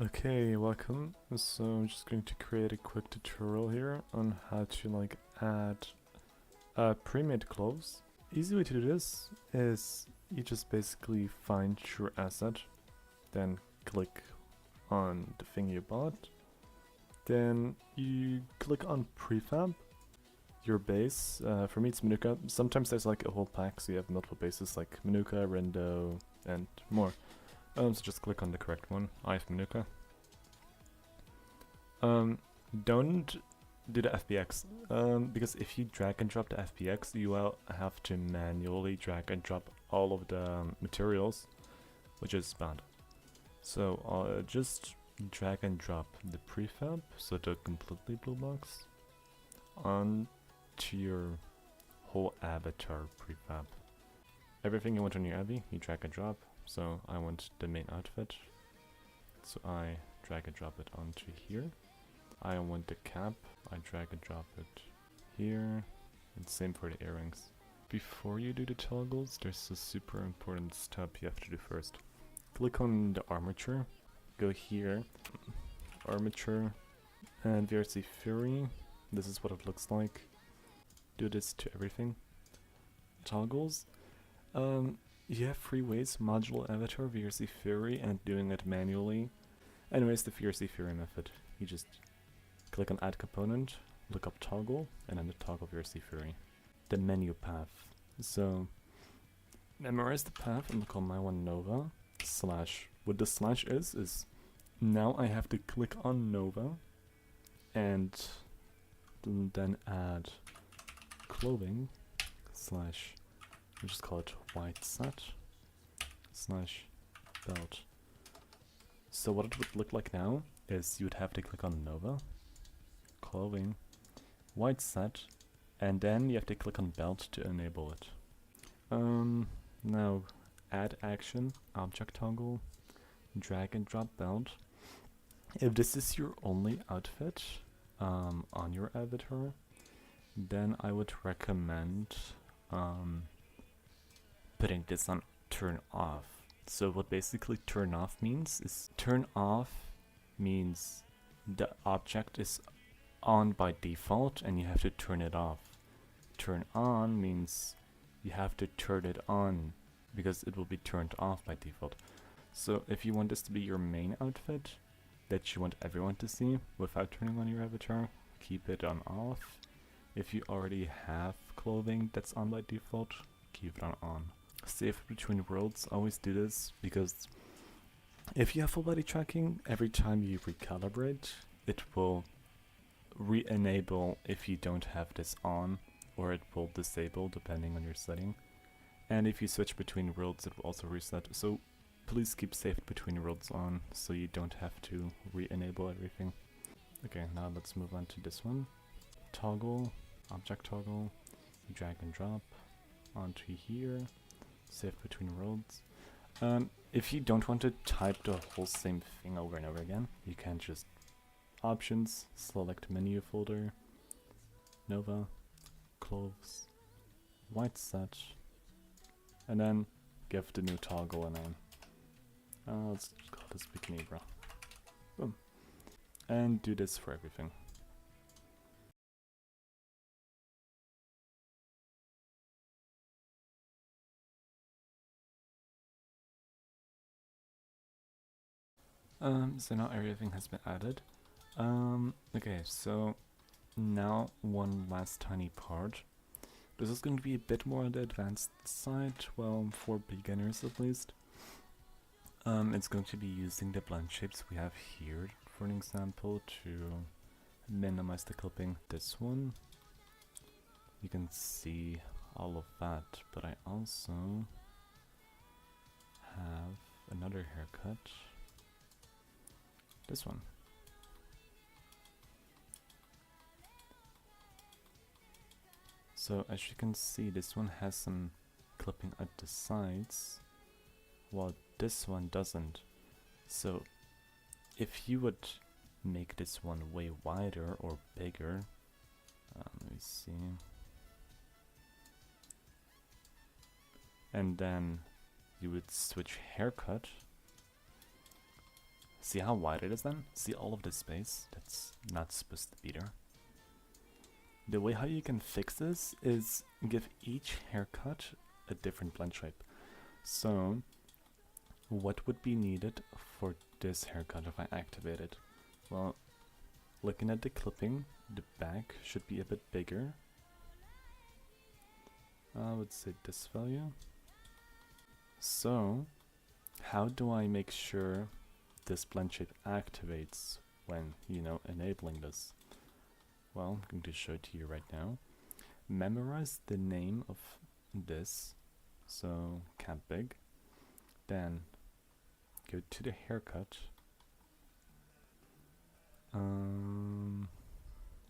Okay, welcome. So I'm just going to create a quick tutorial here on how to add pre-made clothes. Easy way to do this is you just basically find your asset, then click on the thing you bought, then you click on prefab, your base. For me it's Manuka. Sometimes there's like a whole pack, so you have multiple bases like Manuka, Rendo, and more. So just click on the correct one. I have Manuka. Don't do the FBX, because if you drag and drop the FBX, you will have to manually drag and drop all of the materials, which is bad. So just drag and drop the prefab, so the completely blue box, onto your whole avatar prefab. Everything you want on your Abby, you drag and drop. So I want the main outfit, so I drag and drop it onto here. I want the cap, I drag and drop it here, and same for the earrings. Before you do the toggles, there's a super important step you have to do first. Click on the armature, go here, armature, and vrcfury. This is what it looks like. Do this to everything. Toggles. You have 3 ways: modular avatar, vrcfury, and doing it manually. Anyways, the vrcfury method. You just click on add component, look up toggle, and then the toggle vrcfury. The menu path. So memorize the path and look on my one Nova slash. What the slash is now I have to click on Nova and then add clothing slash, we'll just call it white set slash belt. So what it would look like now is you would have to click on Nova, clothing, white set, and then you have to click on belt to enable it. Now add action, object toggle, drag and drop belt. If this is your only outfit on your avatar, then I would recommend putting this on turn off. So what basically turn off means is turn off means the object is on by default and you have to turn it off. Turn on means you have to turn it on because it will be turned off by default. So if you want this to be your main outfit that you want everyone to see without turning on your avatar, keep it on off. If you already have clothing that's on by default, keep it on. Save between worlds, always do this, because if you have full body tracking, every time you recalibrate, it will re-enable if you don't have this on, or it will disable depending on your setting. And if you switch between worlds, it will also reset. So please keep saved between worlds on, so you don't have to re-enable everything. Okay, now let's move on to this one. Toggle, object toggle, drag and drop onto here, save between worlds. If you don't want to type the whole same thing over and over again, you can just options, select menu folder, Nova, clothes, white set, and then give the new toggle a name. Let's call this bikini bra. Boom. And do this for everything. So now everything has been added. Okay, so now one last tiny part. This is going to be a bit more on the advanced side, well, for beginners at least. It's going to be using the blend shapes we have here, for an example, to minimize the clipping. This one, you can see all of that, but I also have another haircut. This one. So as you can see, this one has some clipping at the sides, while this one doesn't. So if you would make this one way wider or bigger, let me see, and then you would switch haircut. See how wide it is then? See all of this space? That's not supposed to be there. The way how you can fix this is give each haircut a different blend shape. So, what would be needed for this haircut if I activate it? Well, looking at the clipping, the back should be a bit bigger. I would say this value. So, how do I make sure this blend shape activates when, you know, enabling this? Well, I'm going to show it to you right now. Memorize the name of this, so cap big. Then go to the haircut.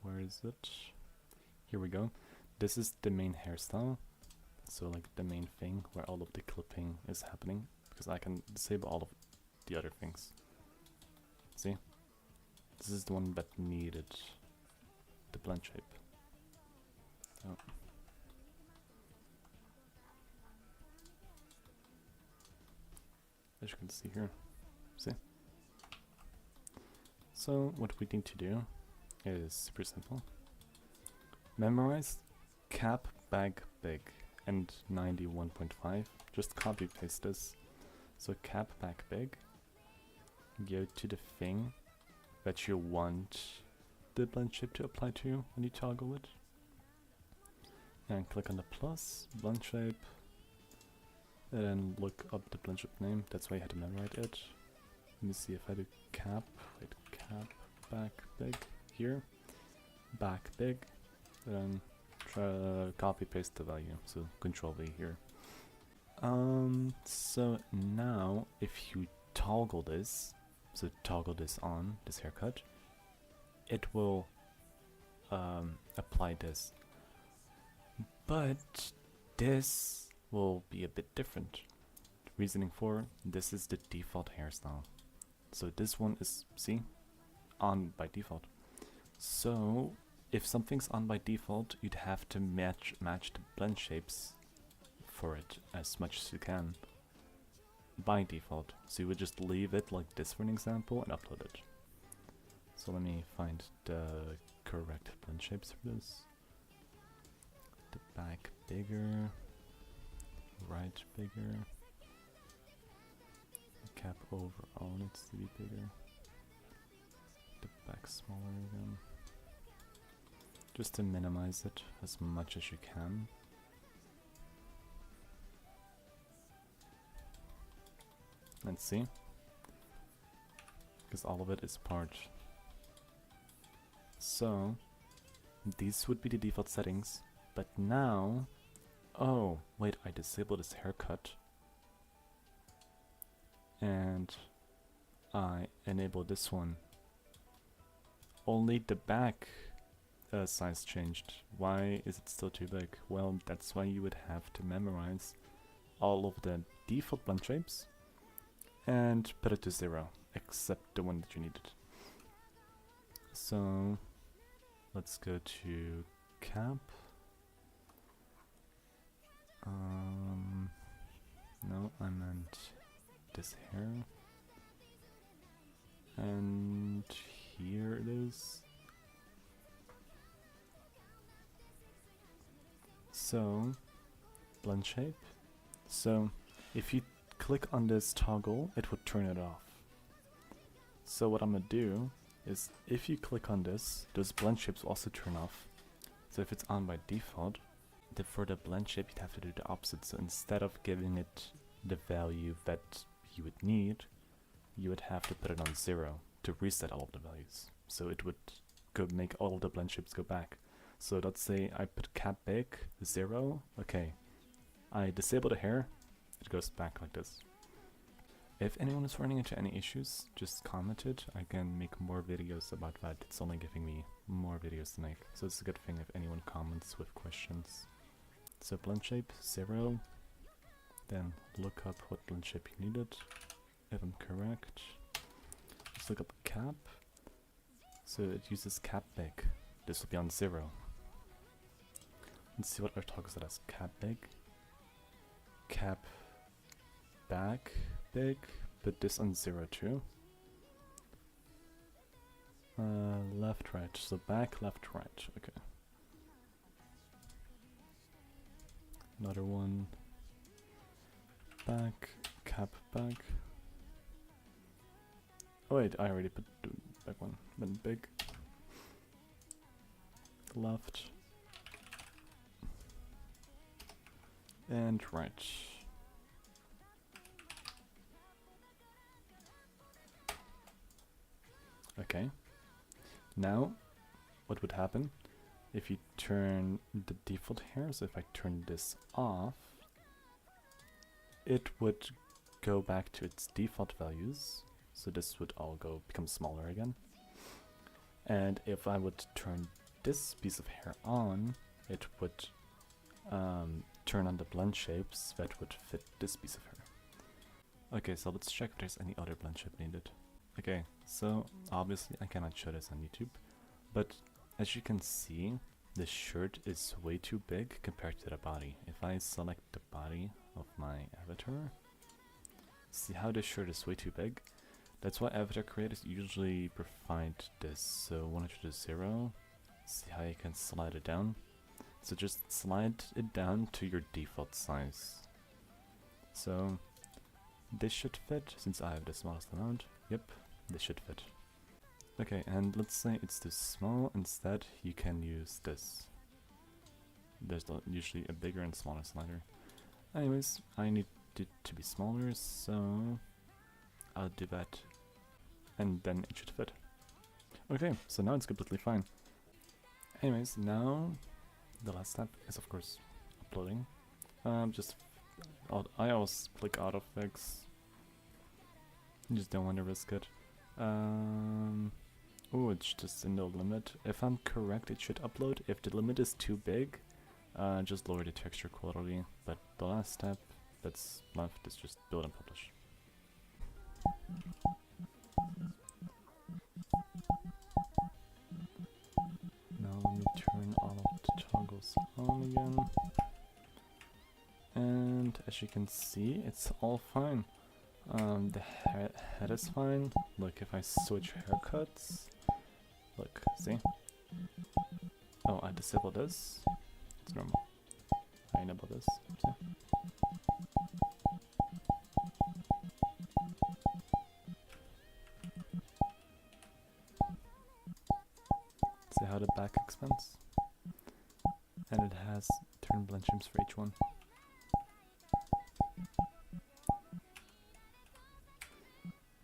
Where is it? Here we go. This is the main hairstyle. So like the main thing where all of the clipping is happening, because I can disable all of the other things. See? This is the one that needed the blend shape. Oh. As you can see here. See? So what we need to do is super simple. Memorize cap bag big and 91.5. Just copy paste this. So cap back big. Go to the thing that you want the blend shape to apply to when you toggle it. And click on the plus, blend shape. And then look up the blend shape name. That's why you had to memorize it. Let me see if I do cap. Wait, cap back big here. Back big. Then try to copy paste the value. So Control V here. So now if you toggle this, so toggle this on, this haircut, it will apply this. But this will be a bit different. Reasoning for, this is the default hairstyle. So this one is, see, on by default. So if something's on by default, you'd have to match the blend shapes for it as much as you can by default. So you would just leave it like this for an example and upload it. So let me find the correct blend shapes for this. The back bigger, right bigger, the cap overall needs to be bigger, the back smaller again, just to minimize it as much as you can. And see, because all of it is part. So these would be the default settings, but now, oh wait, I disabled this haircut and I enabled this one. Only the back size changed. Why is it still too big? Well, that's why you would have to memorize all of the default blend shapes and put it to 0, except the one that you needed. So let's go to cap. No, I meant this hair. And here it is. So, blend shape. So, if you click on this toggle, it would turn it off. So what I'm gonna do is, if you click on this, those blend shapes will also turn off. So if it's on by default, for the blend shape you'd have to do the opposite. So instead of giving it the value that you would need, you would have to put it on 0 to reset all of the values. So it would make all of the blend shapes go back. So let's say I put cap big 0. Okay, I disable the hair, it goes back like this. If anyone is running into any issues, just comment it. I can make more videos about that. It's only giving me more videos to make. So it's a good thing if anyone comments with questions. So blend shape 0. Then look up what blend shape you needed. If I'm correct, let's look up cap. So it uses cap big. This will be on 0. Let's see what our toggles that has. Cap big, cap back big, put this on 0 too. left, right. So back, left, right. Okay. Another one. Back, cap, back. Oh wait, I already put the back one. Then big. Left. And right. Okay. Now, what would happen if you turn the default here? So if I turn this off, it would go back to its default values. So this would all become smaller again. And if I would turn this piece of hair on, it would turn on the blend shapes that would fit this piece of hair. Okay, so let's check if there's any other blend shape needed. Okay, so obviously I cannot show this on YouTube, but as you can see, the shirt is way too big compared to the body. If I select the body of my avatar, see how this shirt is way too big? That's why avatar creators usually provide this. So 100 is 0, see how you can slide it down? So just slide it down to your default size. So this should fit, since I have the smallest amount. Yep, this should fit. Okay, and let's say it's too small. Instead, you can use this. There's usually a bigger and smaller slider. Anyways, I need it to be smaller, so I'll do that. And then it should fit. Okay, so now it's completely fine. Anyways, now the last step is of course uploading. I always click auto fix. Just don't want to risk it. Oh, it's just in the limit. If I'm correct, it should upload. If the limit is too big, just lower the texture quality. But the last step that's left is just build and publish. Now let me turn all of the toggles on again. And as you can see, it's all fine. The head is fine. Look, if I switch haircuts, look, see? Oh, I disable this. It's normal. I enable this. See? See how the back expands? And it has turn blend shapes for each one.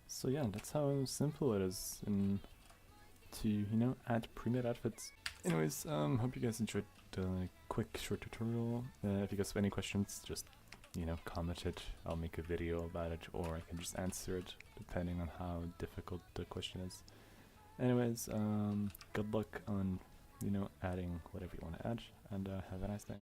So yeah, that's how simple it is to add pre-made outfits. Anyways, hope you guys enjoyed the quick short tutorial. If you guys have any questions, just comment it. I'll make a video about it, or I can just answer it depending on how difficult the question is. Anyways, good luck on adding whatever you want to add, and have a nice day.